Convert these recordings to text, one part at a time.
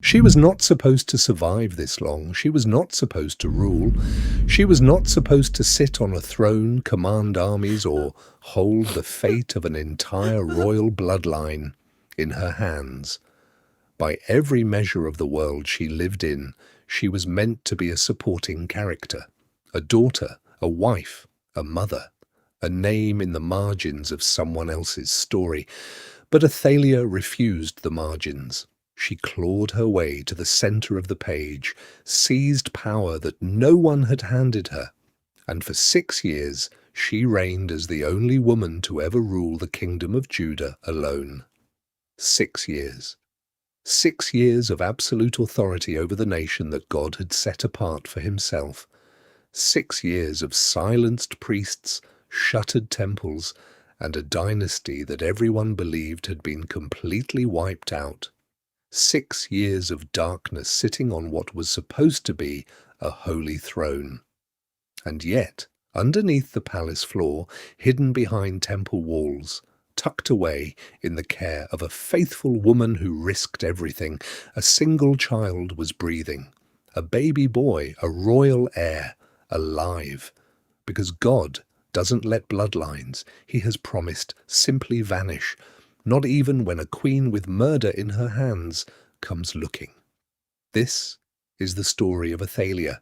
She was not supposed to survive this long. She was not supposed to rule. She was not supposed to sit on a throne, command armies, or hold the fate of an entire royal bloodline in her hands. By every measure of the world she lived in, she was meant to be a supporting character, a daughter, a wife, a mother, a name in the margins of someone else's story. But Athalia refused the margins. She clawed her way to the center of the page, seized power that no one had handed her, and for 6 years she reigned as the only woman to ever rule the kingdom of Judah alone. 6 years. 6 years of absolute authority over the nation that God had set apart for himself. 6 years of silenced priests, shuttered temples, and a dynasty that everyone believed had been completely wiped out. 6 years of darkness sitting on what was supposed to be a holy throne. And yet, underneath the palace floor, hidden behind temple walls, tucked away in the care of a faithful woman who risked everything, a single child was breathing. A baby boy, a royal heir, alive. Because God doesn't let bloodlines, he has promised, simply vanish, not even when a queen with murder in her hands comes looking. This is the story of Athalia.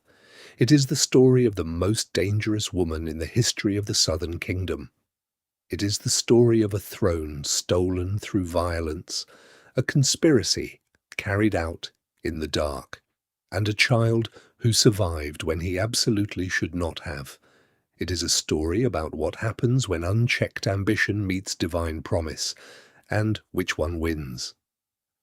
It is the story of the most dangerous woman in the history of the Southern Kingdom. It is the story of a throne stolen through violence, a conspiracy carried out in the dark, and a child who survived when he absolutely should not have. It is a story about what happens when unchecked ambition meets divine promise, and which one wins.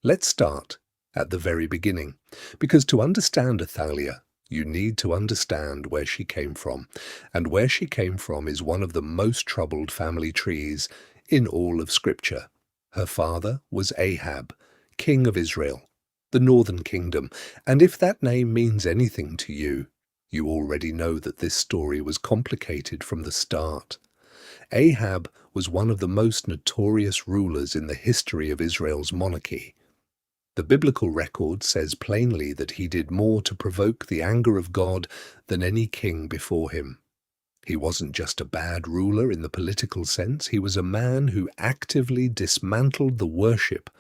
Let's start at the very beginning, because to understand Athalia, you need to understand where she came from, and where she came from is one of the most troubled family trees in all of Scripture. Her father was Ahab, king of Israel, the northern kingdom, and if that name means anything to you, you already know that this story was complicated from the start. Ahab was one of the most notorious rulers in the history of Israel's monarchy. The biblical record says plainly that he did more to provoke the anger of God than any king before him. He wasn't just a bad ruler in the political sense, he was a man who actively dismantled the worship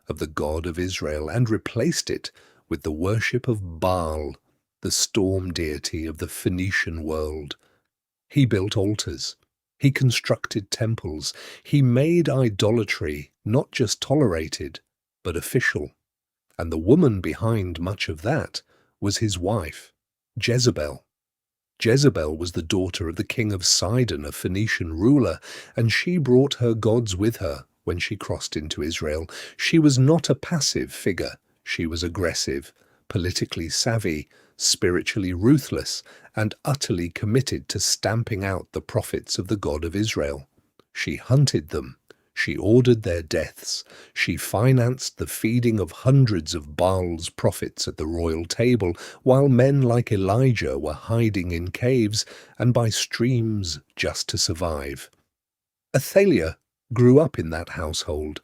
of the God of Israel and replaced it with the worship of Baal, the storm deity of the Phoenician world. He built altars. He constructed temples. He made idolatry not just tolerated, but official. And the woman behind much of that was his wife, Jezebel. Jezebel was the daughter of the king of Sidon, a Phoenician ruler, and she brought her gods with her when she crossed into Israel. She was not a passive figure. She was aggressive, politically savvy, spiritually ruthless, and utterly committed to stamping out the prophets of the God of Israel. She hunted them. She ordered their deaths. She financed the feeding of hundreds of Baal's prophets at the royal table, while men like Elijah were hiding in caves and by streams just to survive. Athalia grew up in that household.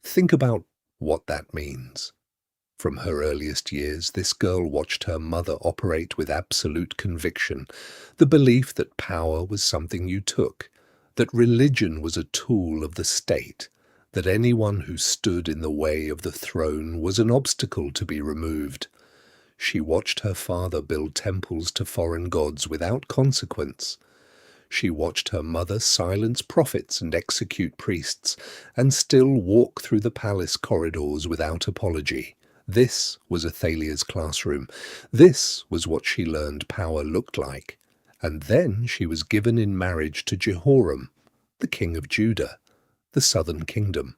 Think about what that means. From her earliest years, this girl watched her mother operate with absolute conviction, the belief that power was something you took, that religion was a tool of the state, that anyone who stood in the way of the throne was an obstacle to be removed. She watched her father build temples to foreign gods without consequence. She watched her mother silence prophets and execute priests, and still walk through the palace corridors without apology. This was Athalia's classroom. This was what she learned power looked like. And then she was given in marriage to Jehoram, the king of Judah, the southern kingdom,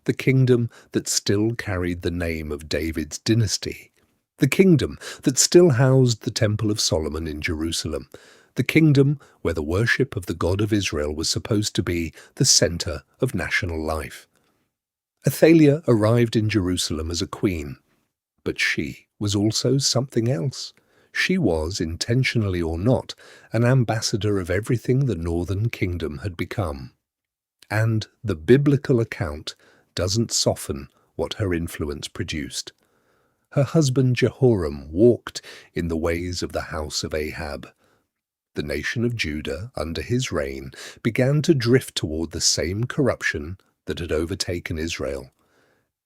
the kingdom that still carried the name of David's dynasty, the kingdom that still housed the Temple of Solomon in Jerusalem, the kingdom where the worship of the God of Israel was supposed to be the center of national life. Athalia arrived in Jerusalem as a queen, but she was also something else. She was, intentionally or not, an ambassador of everything the northern kingdom had become. And the biblical account doesn't soften what her influence produced. Her husband Jehoram walked in the ways of the house of Ahab. The nation of Judah, under his reign, began to drift toward the same corruption that had overtaken Israel.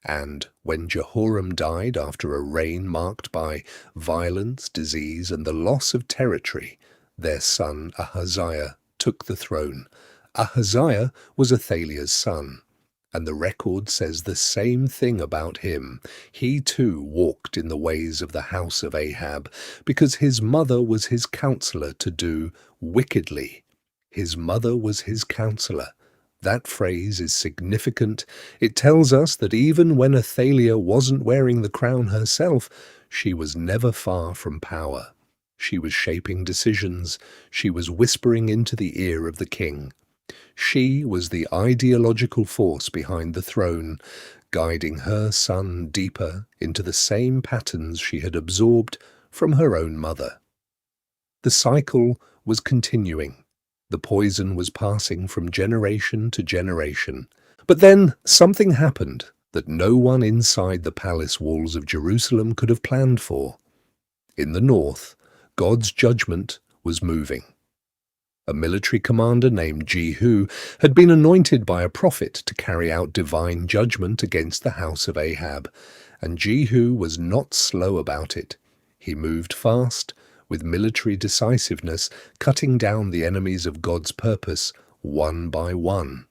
And when Jehoram died after a reign marked by violence, disease, and the loss of territory, their son Ahaziah took the throne. Ahaziah was Athalia's son, and the record says the same thing about him. He too walked in the ways of the house of Ahab, because his mother was his counselor to do wickedly. His mother was his counselor. That phrase is significant. It tells us that even when Athalia wasn't wearing the crown herself, she was never far from power. She was shaping decisions. She was whispering into the ear of the king. She was the ideological force behind the throne, guiding her son deeper into the same patterns she had absorbed from her own mother. The cycle was continuing. The poison was passing from generation to generation. But then something happened that no one inside the palace walls of Jerusalem could have planned for. In the north, God's judgment was moving. A military commander named Jehu had been anointed by a prophet to carry out divine judgment against the house of Ahab, and Jehu was not slow about it. He moved fast, with military decisiveness, cutting down the enemies of God's purpose one by one.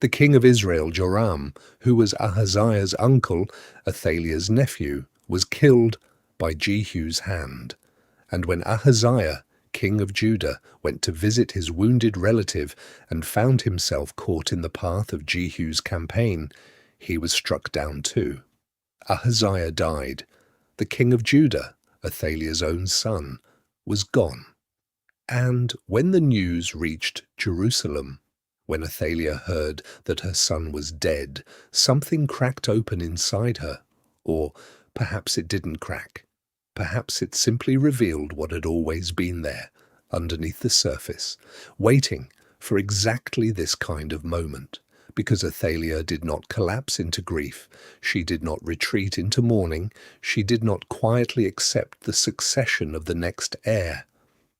The king of Israel, Joram, who was Ahaziah's uncle, Athalia's nephew, was killed by Jehu's hand. And when Ahaziah, king of Judah, went to visit his wounded relative and found himself caught in the path of Jehu's campaign, he was struck down too. Ahaziah died. The king of Judah, Athalia's own son, was gone. And when the news reached Jerusalem, when Athalia heard that her son was dead, something cracked open inside her. Or perhaps it didn't crack. Perhaps it simply revealed what had always been there, underneath the surface, waiting for exactly this kind of moment. Because Athalia did not collapse into grief, she did not retreat into mourning, she did not quietly accept the succession of the next heir.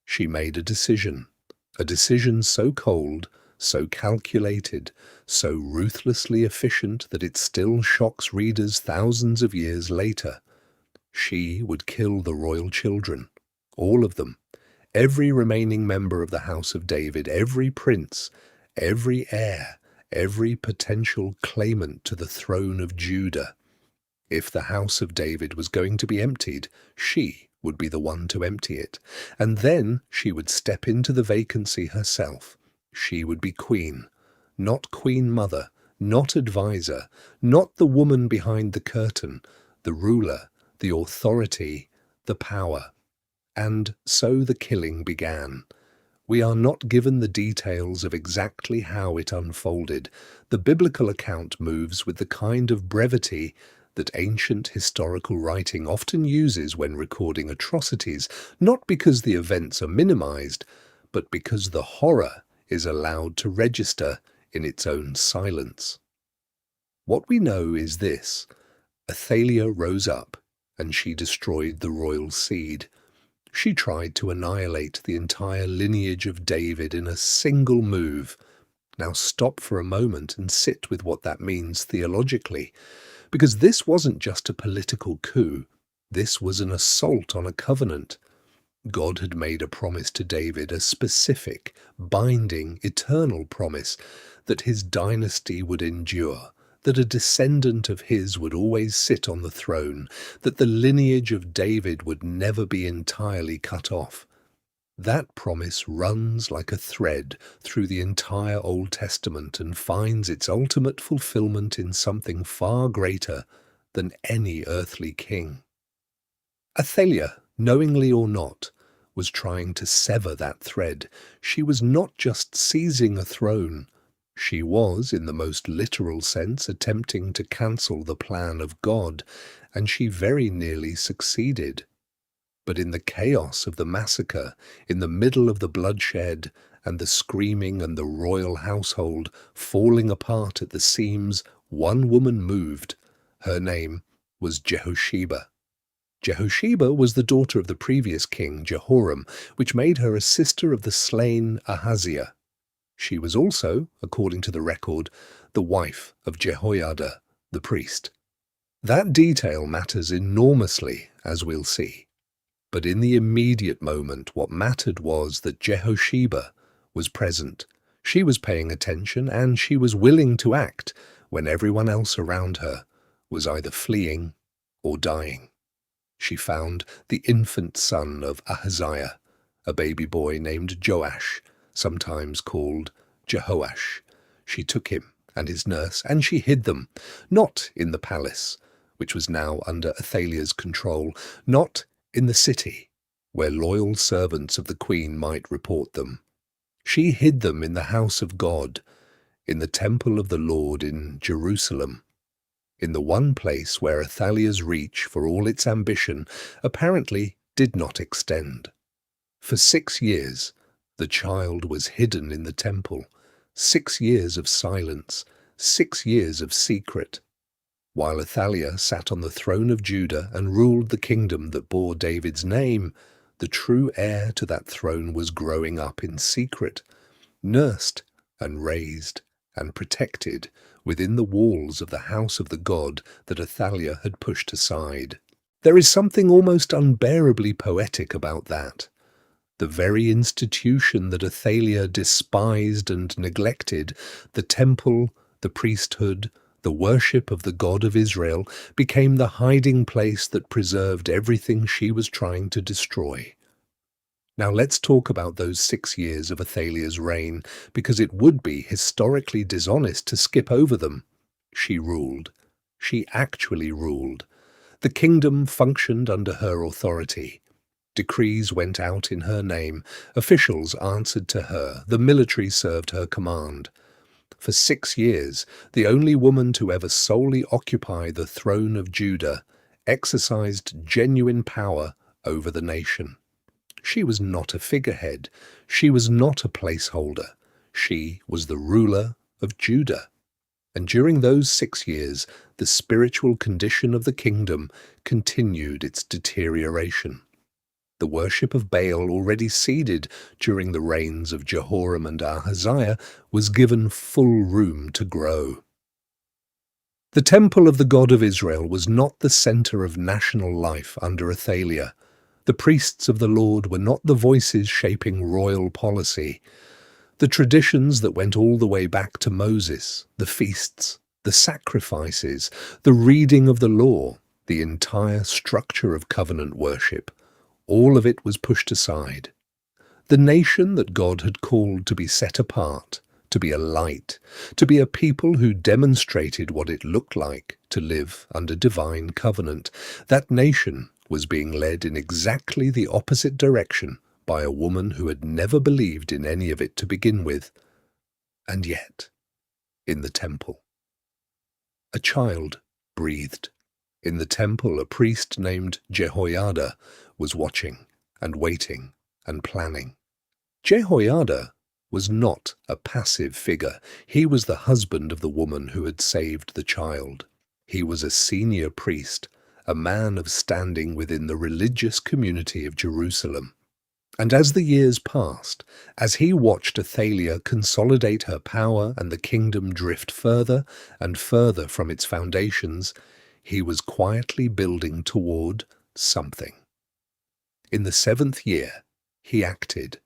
She made a decision so cold, so calculated, so ruthlessly efficient that it still shocks readers thousands of years later. She would kill the royal children, all of them, every remaining member of the house of David, every prince, every heir, every potential claimant to the throne of Judah. If the house of David was going to be emptied, she would be the one to empty it, and then she would step into the vacancy herself. She would be queen, not queen mother, not advisor, not the woman behind the curtain, the ruler, the authority, the power. And so the killing began. We are not given the details of exactly how it unfolded. The biblical account moves with the kind of brevity that ancient historical writing often uses when recording atrocities, not because the events are minimized, but because the horror is allowed to register in its own silence. What we know is this: Athalia rose up, and she destroyed the royal seed. She tried to annihilate the entire lineage of David in a single move. Now stop for a moment and sit with what that means theologically, because this wasn't just a political coup. This was an assault on a covenant. God had made a promise to David, a specific, binding, eternal promise that his dynasty would endure, that a descendant of his would always sit on the throne, that the lineage of David would never be entirely cut off. That promise runs like a thread through the entire Old Testament and finds its ultimate fulfillment in something far greater than any earthly king. Athalia, knowingly or not, was trying to sever that thread. She was not just seizing a throne. She was, in the most literal sense, attempting to cancel the plan of God, and she very nearly succeeded. But in the chaos of the massacre, in the middle of the bloodshed and the screaming and the royal household falling apart at the seams, one woman moved. Her name was Jehosheba. Jehosheba was the daughter of the previous king, Jehoram, which made her a sister of the slain Ahaziah. She was also, according to the record, the wife of Jehoiada, the priest. That detail matters enormously, as we'll see. But in the immediate moment, what mattered was that Jehosheba was present. She was paying attention, and she was willing to act when everyone else around her was either fleeing or dying. She found the infant son of Ahaziah, a baby boy named Joash, sometimes called Jehoash. She took him and his nurse, and she hid them, not in the palace, which was now under Athalia's control, not in the city, where loyal servants of the queen might report them. She hid them in the house of God, in the temple of the Lord in Jerusalem, in the one place where Athalia's reach, for all its ambition, apparently did not extend. For 6 years, the child was hidden in the temple, 6 years of silence, 6 years of secret. While Athalia sat on the throne of Judah and ruled the kingdom that bore David's name, the true heir to that throne was growing up in secret, nursed and raised and protected within the walls of the house of the God that Athalia had pushed aside. There is something almost unbearably poetic about that. The very institution that Athalia despised and neglected, the temple, the priesthood, the worship of the God of Israel, became the hiding place that preserved everything she was trying to destroy. Now let's talk about those 6 years of Athalia's reign, because it would be historically dishonest to skip over them. She ruled. She actually ruled. The kingdom functioned under her authority. Decrees went out in her name. Officials answered to her. The military served her command. For 6 years, the only woman to ever solely occupy the throne of Judah exercised genuine power over the nation. She was not a figurehead. She was not a placeholder. She was the ruler of Judah. And during those 6 years, the spiritual condition of the kingdom continued its deterioration. The worship of Baal, already seeded during the reigns of Jehoram and Ahaziah, was given full room to grow. The temple of the God of Israel was not the center of national life under Athalia. The priests of the Lord were not the voices shaping royal policy. The traditions that went all the way back to Moses, the feasts, the sacrifices, the reading of the law, the entire structure of covenant worship, all of it was pushed aside. The nation that God had called to be set apart, to be a light, to be a people who demonstrated what it looked like to live under divine covenant, that nation was being led in exactly the opposite direction by a woman who had never believed in any of it to begin with. And yet, in the temple, a child breathed. In the temple, a priest named Jehoiada was watching and waiting and planning. Jehoiada was not a passive figure. He was the husband of the woman who had saved the child. He was a senior priest, a man of standing within the religious community of Jerusalem. And as the years passed, as he watched Athalia consolidate her power and the kingdom drift further and further from its foundations, he was quietly building toward something. In the 7th year, he acted.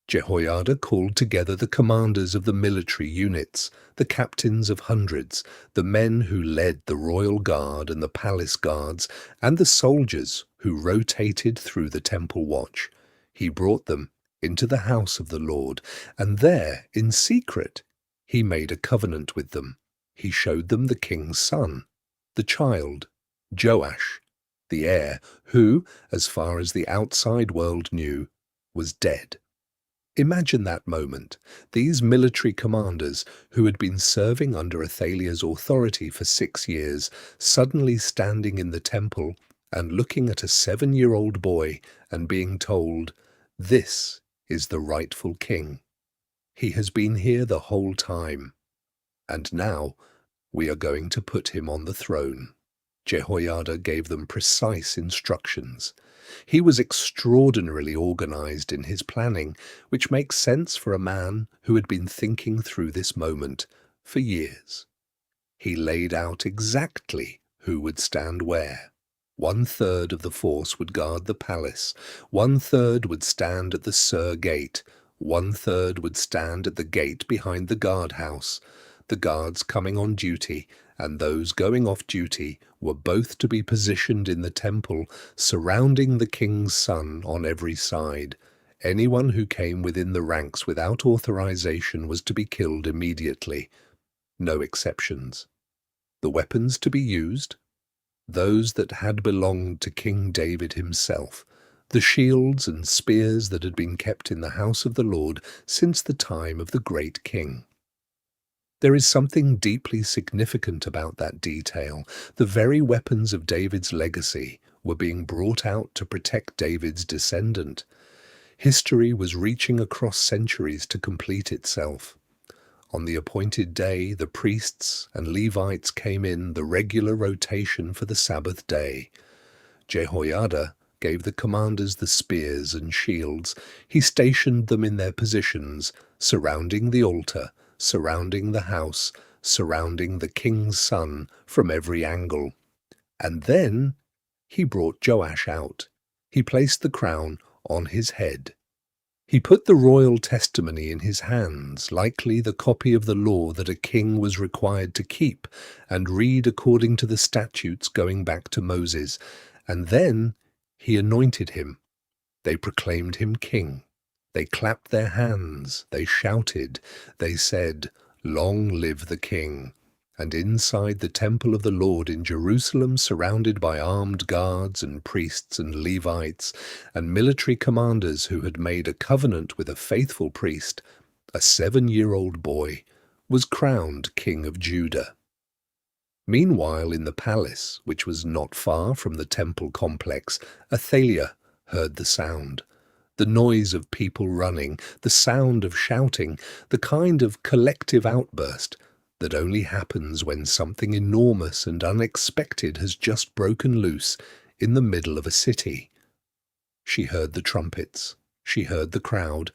Jehoiada called together the commanders of the military units, the captains of hundreds, the men who led the royal guard and the palace guards, and the soldiers who rotated through the temple watch. He brought them into the house of the Lord, and there, in secret, he made a covenant with them. He showed them the king's son, the child, Joash, the heir, who, as far as the outside world knew, was dead. Imagine that moment. These military commanders, who had been serving under Athalia's authority for 6 years, suddenly standing in the temple and looking at a 7-year-old boy and being told, "This is the rightful king. He has been here the whole time, and now we are going to put him on the throne." Jehoiada gave them precise instructions. He was extraordinarily organized in his planning, which makes sense for a man who had been thinking through this moment for years. He laid out exactly who would stand where. 1/3 of the force would guard the palace, 1/3 would stand at the Sur gate, 1/3 would stand at the gate behind the guardhouse. The guards coming on duty and those going off duty were both to be positioned in the temple, surrounding the king's son on every side. Anyone who came within the ranks without authorization was to be killed immediately. No exceptions. The weapons to be used? Those that had belonged to King David himself, the shields and spears that had been kept in the house of the Lord since the time of the great king. There is something deeply significant about that detail. The very weapons of David's legacy were being brought out to protect David's descendant. History was reaching across centuries to complete itself. On the appointed day, the priests and Levites came in the regular rotation for the Sabbath day. Jehoiada gave the commanders the spears and shields. He stationed them in their positions, surrounding the altar, surrounding the house, surrounding the king's son from every angle. And then he brought Joash out. He placed the crown on his head. He put the royal testimony in his hands, likely the copy of the law that a king was required to keep and read according to the statutes going back to Moses. And then he anointed him. They proclaimed him king. They clapped their hands, they shouted, they said, "Long live the King." And inside the temple of the Lord in Jerusalem, surrounded by armed guards and priests and Levites and military commanders who had made a covenant with a faithful priest, a 7-year-old boy was crowned King of Judah. Meanwhile, in the palace, which was not far from the temple complex, Athalia heard the sound. The noise of people running, the sound of shouting, the kind of collective outburst that only happens when something enormous and unexpected has just broken loose in the middle of a city. She heard the trumpets, she heard the crowd,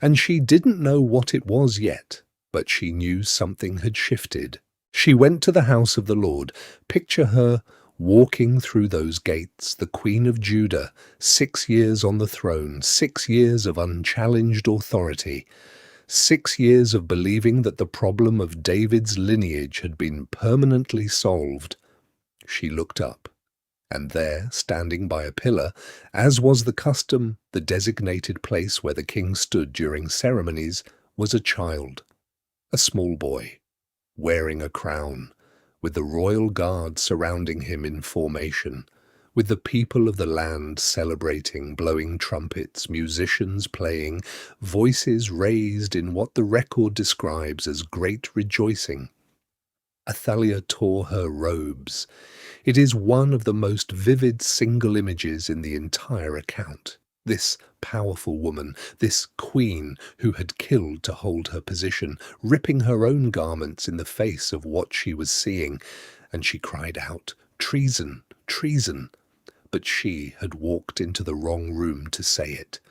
and she didn't know what it was yet, but she knew something had shifted. She went to the house of the Lord. Picture her walking through those gates, the Queen of Judah, 6 years on the throne, 6 years of unchallenged authority, 6 years of believing that the problem of David's lineage had been permanently solved. She looked up, and there, standing by a pillar, as was the custom, the designated place where the king stood during ceremonies, was a child, a small boy, wearing a crown, with the royal guard surrounding him in formation, with the people of the land celebrating, blowing trumpets, musicians playing, voices raised in what the record describes as great rejoicing. Athalia tore her robes. It is one of the most vivid single images in the entire account. This powerful woman, this queen who had killed to hold her position, ripping her own garments in the face of what she was seeing, and she cried out, "Treason! Treason!" But she had walked into the wrong room to say it.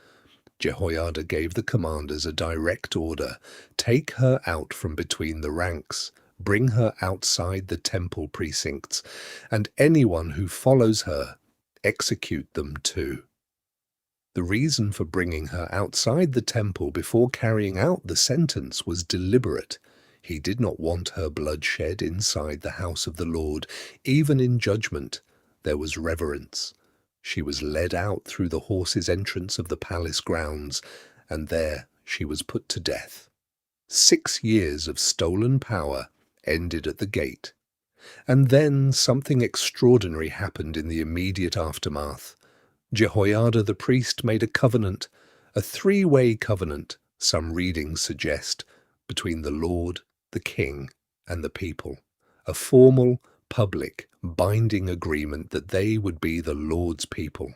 Jehoiada gave the commanders a direct order: take her out from between the ranks, bring her outside the temple precincts, and anyone who follows her, execute them too. The reason for bringing her outside the temple before carrying out the sentence was deliberate. He did not want her blood shed inside the house of the Lord. Even in judgment, there was reverence. She was led out through the horses' entrance of the palace grounds, and there she was put to death. 6 years of stolen power ended at the gate. And then something extraordinary happened in the immediate aftermath. Jehoiada the priest made a covenant, a 3-way covenant, some readings suggest, between the Lord, the king, and the people. A formal, public, binding agreement that they would be the Lord's people.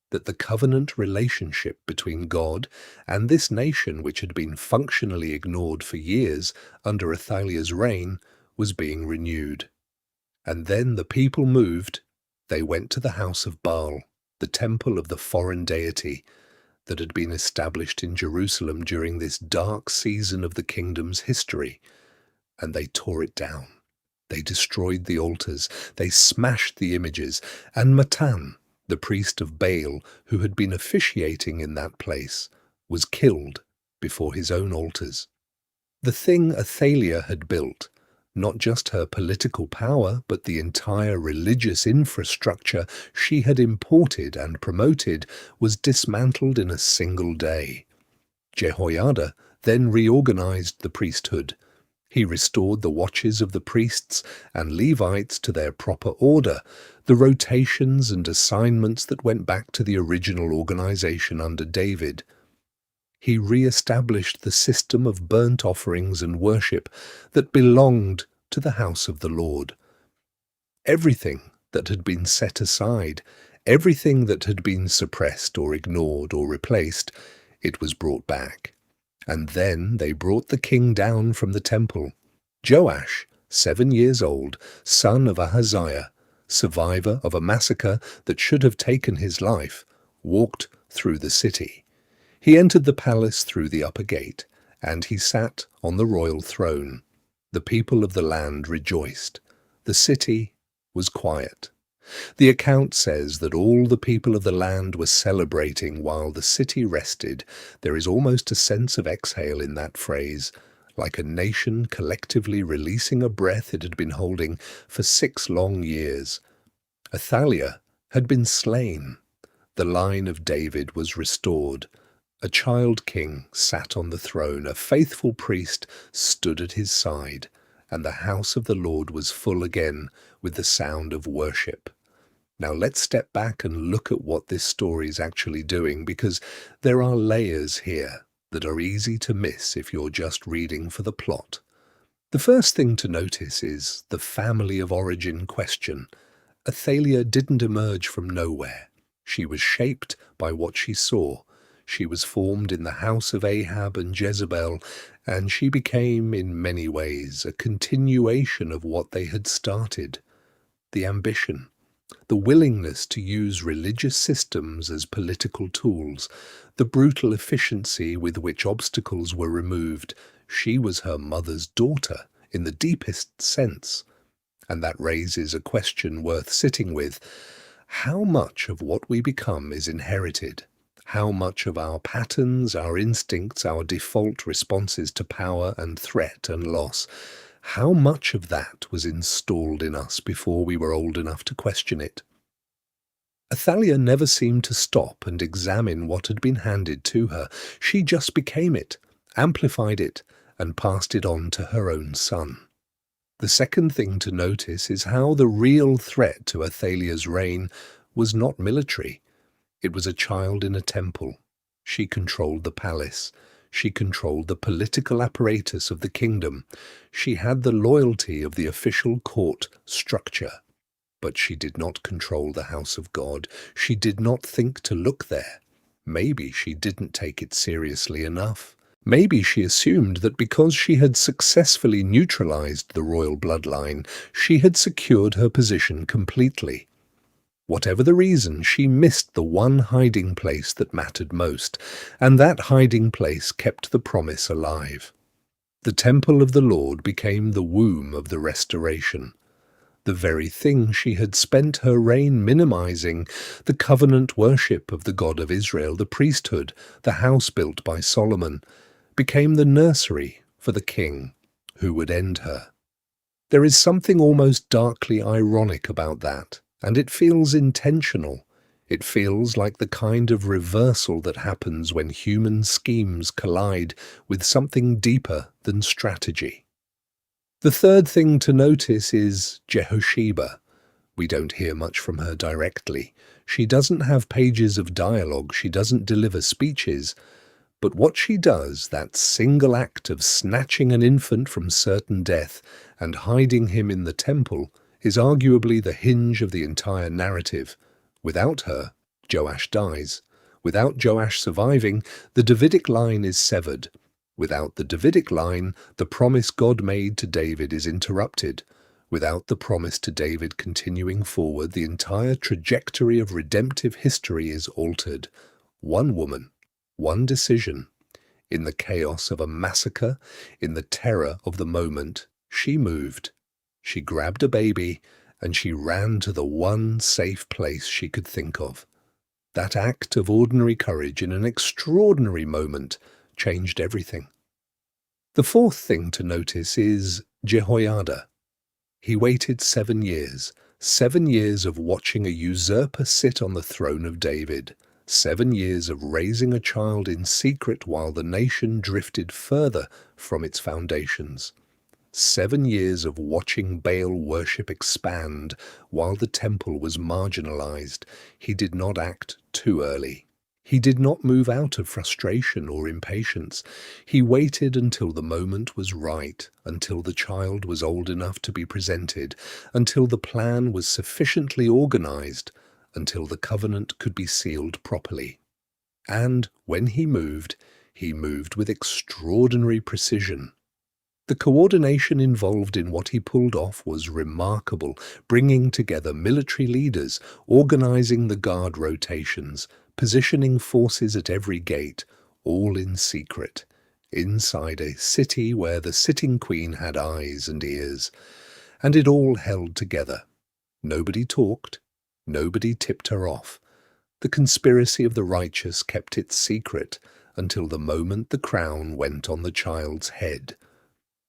That the covenant relationship between God and this nation, which had been functionally ignored for years under Athalia's reign, was being renewed. And then the people moved. They went to the house of Baal, the temple of the foreign deity that had been established in Jerusalem during this dark season of the kingdom's history, and they tore it down. They destroyed the altars, they smashed the images, and Matan, the priest of Baal, who had been officiating in that place, was killed before his own altars. The thing Athalia had built, not just her political power, but the entire religious infrastructure she had imported and promoted, was dismantled in a single day. Jehoiada then reorganized the priesthood. He restored the watches of the priests and Levites to their proper order, the rotations and assignments that went back to the original organization under David. He re-established the system of burnt offerings and worship that belonged to the house of the Lord. Everything that had been set aside, everything that had been suppressed or ignored or replaced, it was brought back. And then they brought the king down from the temple. Joash, 7 years old, son of Ahaziah, survivor of a massacre that should have taken his life, walked through the city. He entered the palace through the upper gate, and he sat on the royal throne. The people of the land rejoiced. The city was quiet. The account says that all the people of the land were celebrating while the city rested. There is almost a sense of exhale in that phrase, like a nation collectively releasing a breath it had been holding for 6 long years. Athalia had been slain. The line of David was restored. A child king sat on the throne, a faithful priest stood at his side, and the house of the Lord was full again with the sound of worship. Now let's step back and look at what this story is actually doing, because there are layers here that are easy to miss if you're just reading for the plot. The first thing to notice is the family of origin question. Athalia didn't emerge from nowhere. She was shaped by what she saw. She was formed in the house of Ahab and Jezebel, and she became, in many ways, a continuation of what they had started. The ambition, the willingness to use religious systems as political tools, the brutal efficiency with which obstacles were removed. She was her mother's daughter, in the deepest sense. And that raises a question worth sitting with. How much of what we become is inherited? How much of our patterns, our instincts, our default responses to power and threat and loss, how much of that was installed in us before we were old enough to question it? Athalia never seemed to stop and examine what had been handed to her. She just became it, amplified it, and passed it on to her own son. The second thing to notice is how the real threat to Athalia's reign was not military. It was a child in a temple. She controlled the palace. She controlled the political apparatus of the kingdom. She had the loyalty of the official court structure. But she did not control the house of God. She did not think to look there. Maybe she didn't take it seriously enough. Maybe she assumed that because she had successfully neutralized the royal bloodline, she had secured her position completely. Whatever the reason, she missed the one hiding place that mattered most, and that hiding place kept the promise alive. The temple of the Lord became the womb of the restoration. The very thing she had spent her reign minimizing, the covenant worship of the God of Israel, the priesthood, the house built by Solomon, became the nursery for the king who would end her. There is something almost darkly ironic about that. And it feels intentional. It feels like the kind of reversal that happens when human schemes collide with something deeper than strategy. The third thing to notice is Jehosheba. We don't hear much from her directly. She doesn't have pages of dialogue. She doesn't deliver speeches. But what she does, that single act of snatching an infant from certain death and hiding him in the temple, is arguably the hinge of the entire narrative. Without her, Joash dies. Without Joash surviving, the Davidic line is severed. Without the Davidic line, the promise God made to David is interrupted. Without the promise to David continuing forward, the entire trajectory of redemptive history is altered. One woman, one decision. In the chaos of a massacre, in the terror of the moment, she moved. She grabbed a baby and she ran to the one safe place she could think of. That act of ordinary courage in an extraordinary moment changed everything. The fourth thing to notice is Jehoiada. He waited 7 years of watching a usurper sit on the throne of David, 7 years of raising a child in secret while the nation drifted further from its foundations, 7 years of watching Baal worship expand while the temple was marginalized. He did not act too early. He did not move out of frustration or impatience. He waited until the moment was right, until the child was old enough to be presented, until the plan was sufficiently organized, until the covenant could be sealed properly. And when he moved with extraordinary precision. The coordination involved in what he pulled off was remarkable, bringing together military leaders, organizing the guard rotations, positioning forces at every gate, all in secret, inside a city where the sitting queen had eyes and ears, and it all held together. Nobody talked, nobody tipped her off. The conspiracy of the righteous kept its secret until the moment the crown went on the child's head.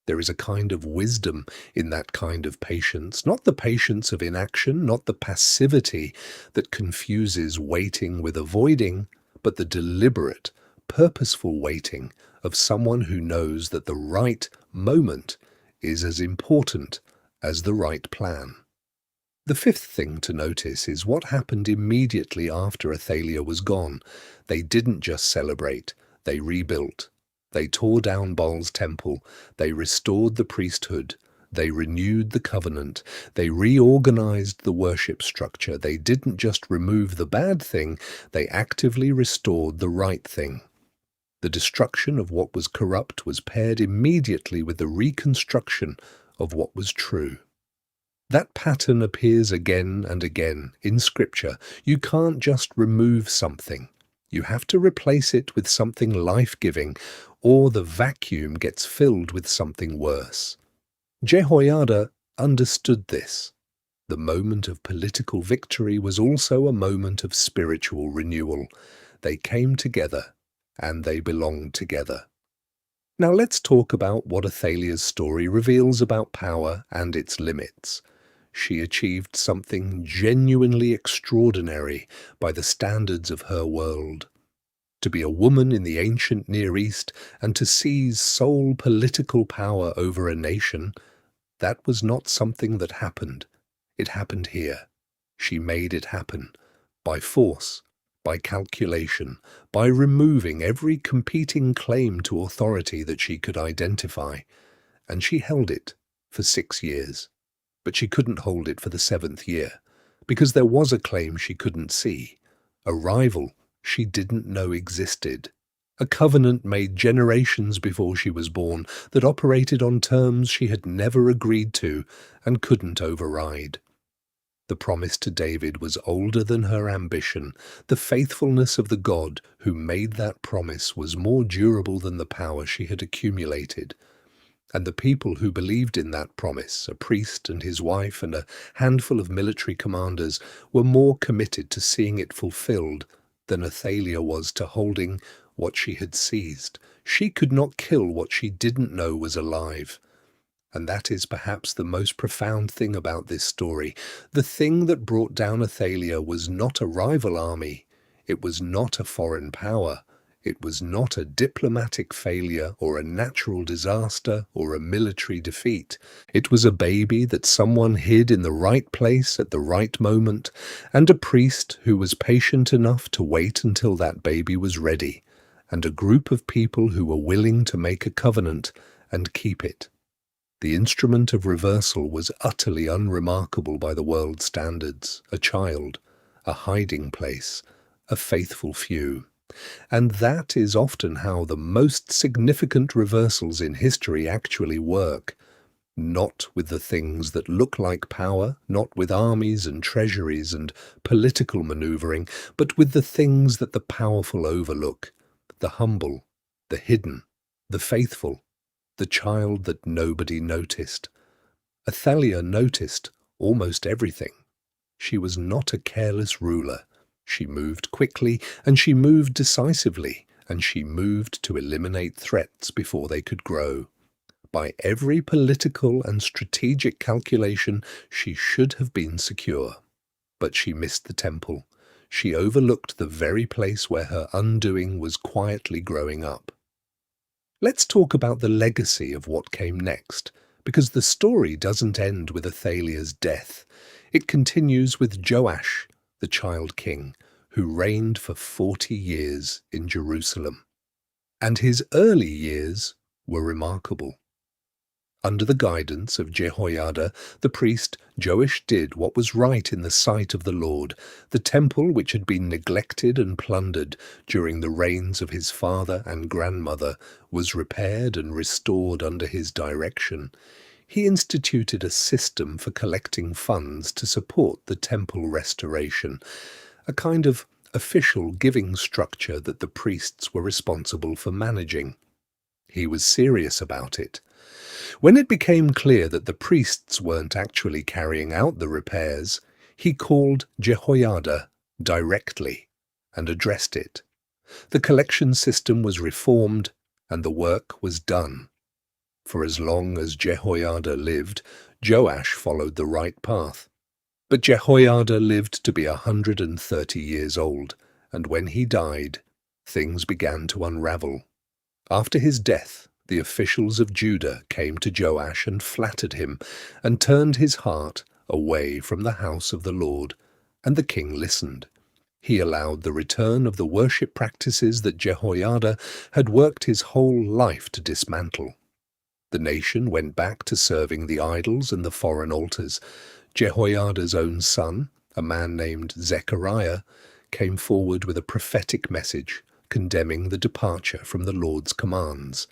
There is a kind of wisdom in that kind of patience, not the patience of inaction, not the passivity that confuses waiting with avoiding, but the deliberate, purposeful waiting of someone who knows that the right moment is as important as the right plan. The fifth thing to notice is what happened immediately after Athalia was gone. They didn't just celebrate, they rebuilt. They tore down Baal's temple, they restored the priesthood, they renewed the covenant, they reorganized the worship structure. They didn't just remove the bad thing, they actively restored the right thing. The destruction of what was corrupt was paired immediately with the reconstruction of what was true. That pattern appears again and again in Scripture. You can't just remove something. You have to replace it with something life-giving, or the vacuum gets filled with something worse. Jehoiada understood this. The moment of political victory was also a moment of spiritual renewal. They came together, and they belonged together. Now let's talk about what Athalia's story reveals about power and its limits. She achieved something genuinely extraordinary by the standards of her world. To be a woman in the ancient Near East and to seize sole political power over a nation, that was not something that happened. It happened here. She made it happen. By force, by calculation, by removing every competing claim to authority that she could identify. And she held it for 6 years. But she couldn't hold it for the 7th year, because there was a claim she couldn't see, a rival she didn't know existed, a covenant made generations before she was born that operated on terms she had never agreed to and couldn't override. The promise to David was older than her ambition. The faithfulness of the God who made that promise was more durable than the power she had accumulated. And the people who believed in that promise, a priest and his wife and a handful of military commanders, were more committed to seeing it fulfilled than Athalia was to holding what she had seized. She could not kill what she didn't know was alive. And that is perhaps the most profound thing about this story. The thing that brought down Athalia was not a rival army. It was not a foreign power. It was not a diplomatic failure or a natural disaster or a military defeat. It was a baby that someone hid in the right place at the right moment, and a priest who was patient enough to wait until that baby was ready, and a group of people who were willing to make a covenant and keep it. The instrument of reversal was utterly unremarkable by the world's standards, a child, a hiding place, a faithful few. And that is often how the most significant reversals in history actually work. Not with the things that look like power, not with armies and treasuries and political maneuvering, but with the things that the powerful overlook, the humble, the hidden, the faithful, the child that nobody noticed. Athalia noticed almost everything. She was not a careless ruler. She moved quickly, and she moved decisively, and she moved to eliminate threats before they could grow. By every political and strategic calculation, she should have been secure. But she missed the temple. She overlooked the very place where her undoing was quietly growing up. Let's talk about the legacy of what came next, because the story doesn't end with Athalia's death. It continues with Joash, the child king, who reigned for 40 years in Jerusalem. And his early years were remarkable. Under the guidance of Jehoiada, the priest, Joash did what was right in the sight of the Lord. The temple, which had been neglected and plundered during the reigns of his father and grandmother, was repaired and restored under his direction. He instituted a system for collecting funds to support the temple restoration, a kind of official giving structure that the priests were responsible for managing. He was serious about it. When it became clear that the priests weren't actually carrying out the repairs, he called Jehoiada directly and addressed it. The collection system was reformed and the work was done. For as long as Jehoiada lived, Joash followed the right path. But Jehoiada lived to be 130 years old, and when he died, things began to unravel. After his death, the officials of Judah came to Joash and flattered him, and turned his heart away from the house of the Lord, and the king listened. He allowed the return of the worship practices that Jehoiada had worked his whole life to dismantle. The nation went back to serving the idols and the foreign altars. Jehoiada's own son, a man named Zechariah, came forward with a prophetic message condemning the departure from the Lord's commands.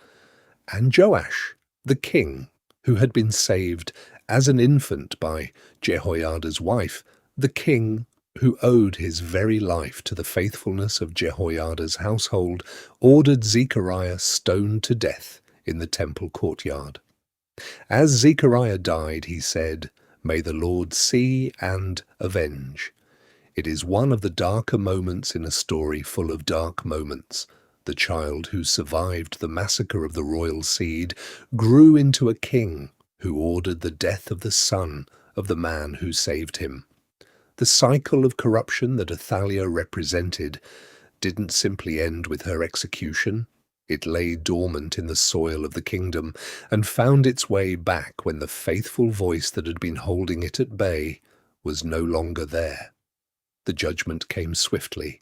And Joash, the king, who had been saved as an infant by Jehoiada's wife, the king who owed his very life to the faithfulness of Jehoiada's household, ordered Zechariah stoned to death in the temple courtyard. As Zechariah died, he said, "May the Lord see and avenge." It is one of the darker moments in a story full of dark moments. The child who survived the massacre of the royal seed grew into a king who ordered the death of the son of the man who saved him. The cycle of corruption that Athalia represented didn't simply end with her execution. It lay dormant in the soil of the kingdom and found its way back when the faithful voice that had been holding it at bay was no longer there. The judgment came swiftly.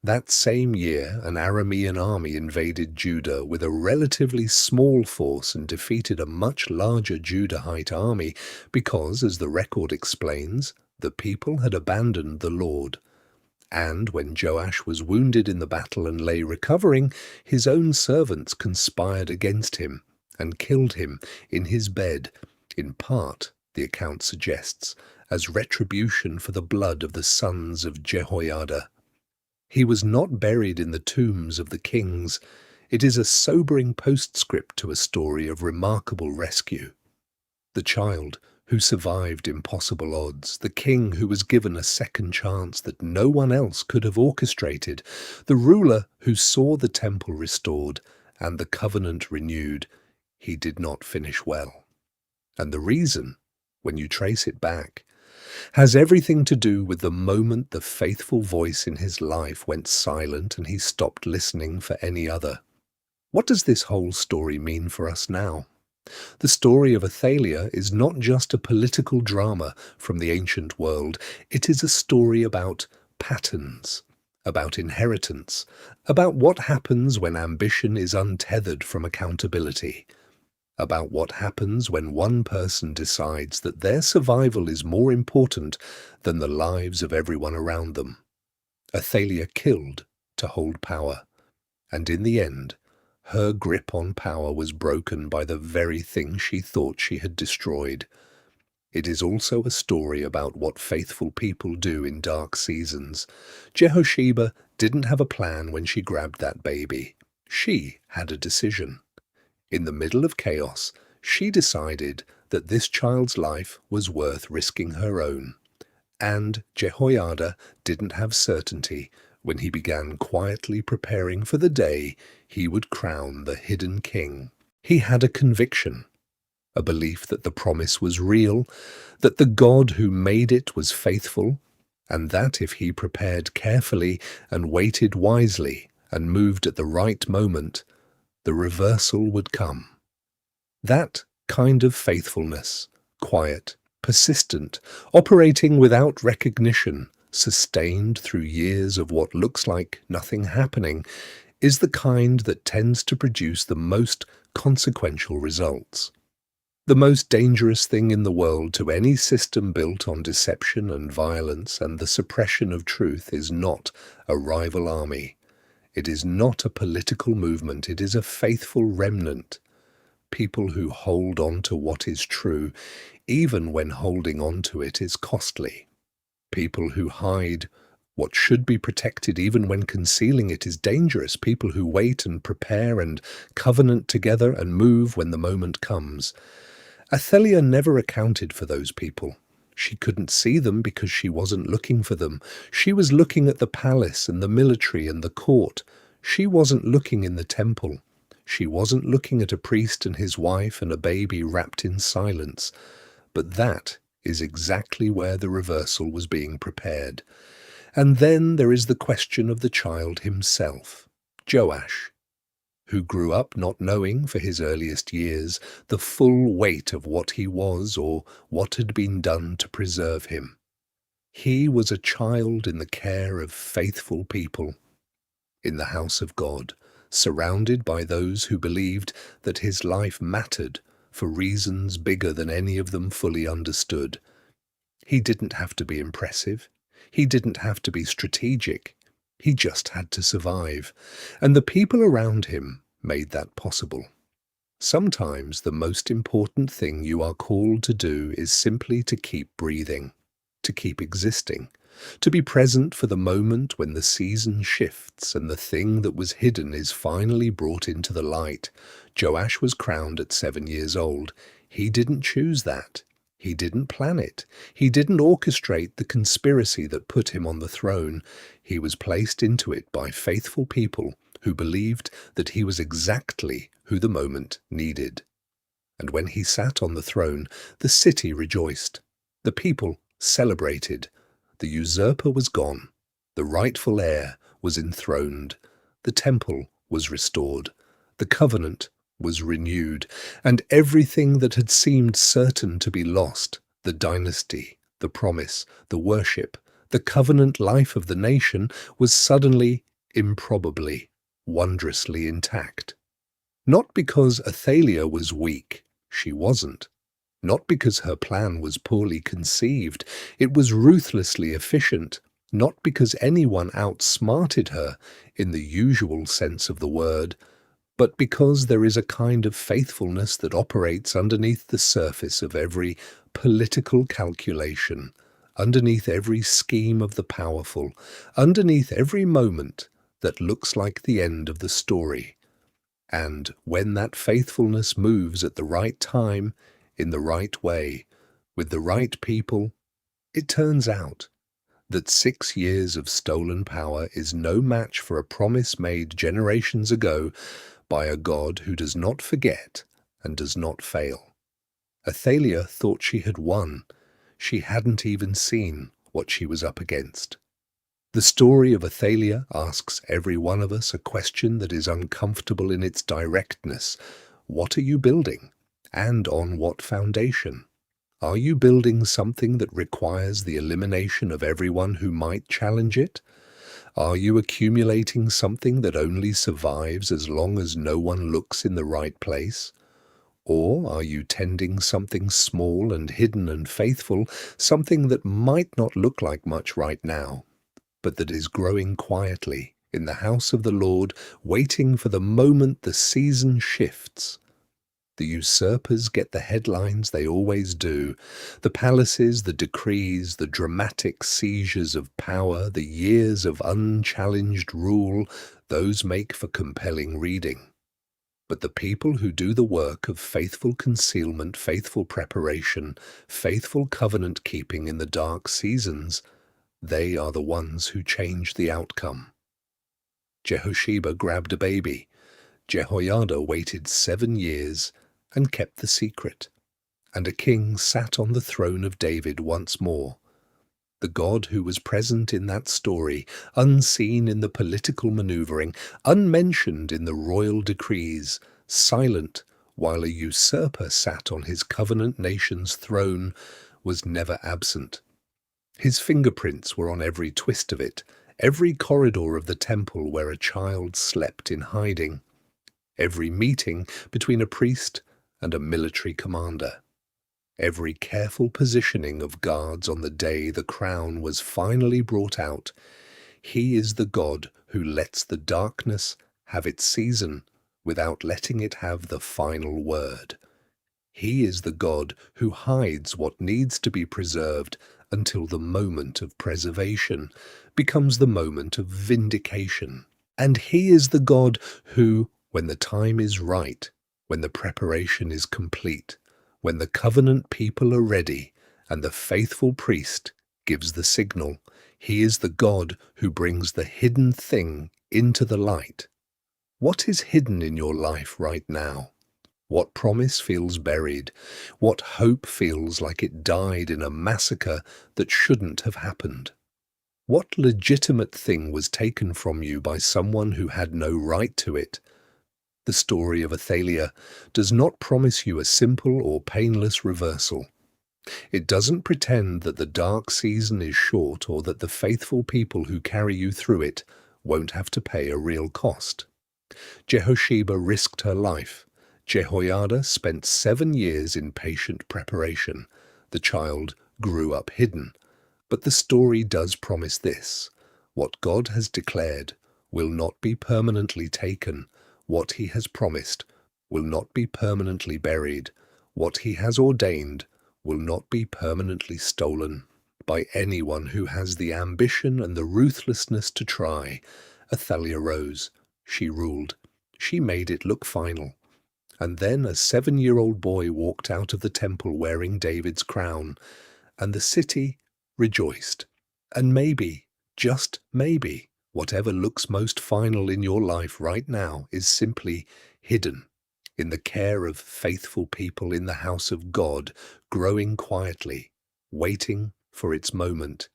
That same year, an Aramean army invaded Judah with a relatively small force and defeated a much larger Judahite army because, as the record explains, the people had abandoned the Lord. And when Joash was wounded in the battle and lay recovering, his own servants conspired against him and killed him in his bed, in part, the account suggests, as retribution for the blood of the sons of Jehoiada. He was not buried in the tombs of the kings. It is a sobering postscript to a story of remarkable rescue. The child who survived impossible odds, the king who was given a second chance that no one else could have orchestrated, the ruler who saw the temple restored and the covenant renewed, he did not finish well. And the reason, when you trace it back, has everything to do with the moment the faithful voice in his life went silent and he stopped listening for any other. What does this whole story mean for us now? The story of Athalia is not just a political drama from the ancient world. It is a story about patterns, about inheritance, about what happens when ambition is untethered from accountability, about what happens when one person decides that their survival is more important than the lives of everyone around them. Athalia killed to hold power, and in the end, Her grip on power was broken by the very thing she thought she had destroyed. It is also a story about what faithful people do in dark seasons. Jehosheba didn't have a plan when she grabbed that baby. She had a decision. In the middle of chaos, she decided that this child's life was worth risking her own. And Jehoiada didn't have certainty when he began quietly preparing for the day he would crown the hidden king. He had a conviction, a belief that the promise was real, that the God who made it was faithful, and that if he prepared carefully and waited wisely and moved at the right moment, the reversal would come. That kind of faithfulness, quiet, persistent, operating without recognition, sustained through years of what looks like nothing happening, is the kind that tends to produce the most consequential results. The most dangerous thing in the world to any system built on deception and violence and the suppression of truth is not a rival army. It is not a political movement. It is a faithful remnant. People who hold on to what is true, even when holding on to it is costly. People who hide what should be protected even when concealing it is dangerous. People who wait and prepare and covenant together and move when the moment comes. Athalia never accounted for those people. She couldn't see them because she wasn't looking for them. She was looking at the palace and the military and the court. She wasn't looking in the temple. She wasn't looking at a priest and his wife and a baby wrapped in silence. But that is exactly where the reversal was being prepared. And then there is the question of the child himself, Joash, who grew up not knowing for his earliest years the full weight of what he was or what had been done to preserve him. He was a child in the care of faithful people, in the house of God, surrounded by those who believed that his life mattered for reasons bigger than any of them fully understood. He didn't have to be impressive. He didn't have to be strategic. He just had to survive, and the people around him made that possible. Sometimes the most important thing you are called to do is simply to keep breathing, to keep existing, to be present for the moment when the season shifts and the thing that was hidden is finally brought into the light. Joash was crowned at 7 years old. He didn't choose that. He didn't plan it. He didn't orchestrate the conspiracy that put him on the throne. He was placed into it by faithful people who believed that he was exactly who the moment needed. And when he sat on the throne, the city rejoiced. The people celebrated. The usurper was gone. The rightful heir was enthroned. The temple was restored. The covenant was renewed, and everything that had seemed certain to be lost, the dynasty, the promise, the worship, the covenant life of the nation, was suddenly, improbably, wondrously intact. Not because Athalia was weak, she wasn't. Not because her plan was poorly conceived, it was ruthlessly efficient. Not because anyone outsmarted her, in the usual sense of the word, but because there is a kind of faithfulness that operates underneath the surface of every political calculation, underneath every scheme of the powerful, underneath every moment that looks like the end of the story. And when that faithfulness moves at the right time, in the right way, with the right people, it turns out that 6 years of stolen power is no match for a promise made generations ago by a God who does not forget and does not fail. Athalia thought she had won. She hadn't even seen what she was up against. The story of Athalia asks every one of us a question that is uncomfortable in its directness. What are you building? And on what foundation? Are you building something that requires the elimination of everyone who might challenge it? Are you accumulating something that only survives as long as no one looks in the right place? Or are you tending something small and hidden and faithful, something that might not look like much right now, but that is growing quietly in the house of the Lord, waiting for the moment the season shifts. The usurpers get the headlines they always do. The palaces, the decrees, the dramatic seizures of power, the years of unchallenged rule, those make for compelling reading. But the people who do the work of faithful concealment, faithful preparation, faithful covenant-keeping in the dark seasons, they are the ones who change the outcome. Jehosheba grabbed a baby. Jehoiada waited 7 years and kept the secret, and a king sat on the throne of David once more. The God who was present in that story, unseen in the political maneuvering, unmentioned in the royal decrees, silent while a usurper sat on his covenant nation's throne, was never absent. His fingerprints were on every twist of it, every corridor of the temple where a child slept in hiding, every meeting between a priest and a military commander, every careful positioning of guards on the day the crown was finally brought out. He is the God who lets the darkness have its season without letting it have the final word. He is the God who hides what needs to be preserved until the moment of preservation becomes the moment of vindication. And He is the God who, when the time is right, when the preparation is complete, when the covenant people are ready and the faithful priest gives the signal, He is the God who brings the hidden thing into the light. What is hidden in your life right now? What promise feels buried? What hope feels like it died in a massacre that shouldn't have happened? What legitimate thing was taken from you by someone who had no right to it? The story of Athalia does not promise you a simple or painless reversal. It doesn't pretend that the dark season is short or that the faithful people who carry you through it won't have to pay a real cost. Jehosheba risked her life. Jehoiada spent 7 years in patient preparation. The child grew up hidden. But the story does promise this: what God has declared will not be permanently taken. What He has promised will not be permanently buried. What He has ordained will not be permanently stolen by anyone who has the ambition and the ruthlessness to try. Athalia rose. She ruled. She made it look final. And then a 7-year-old boy walked out of the temple wearing David's crown, and the city rejoiced. And maybe, just maybe, whatever looks most final in your life right now is simply hidden in the care of faithful people in the house of God, growing quietly, waiting for its moment.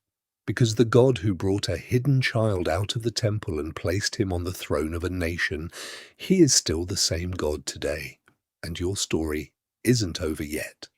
Because the God who brought a hidden child out of the temple and placed him on the throne of a nation, He is still the same God today, and your story isn't over yet.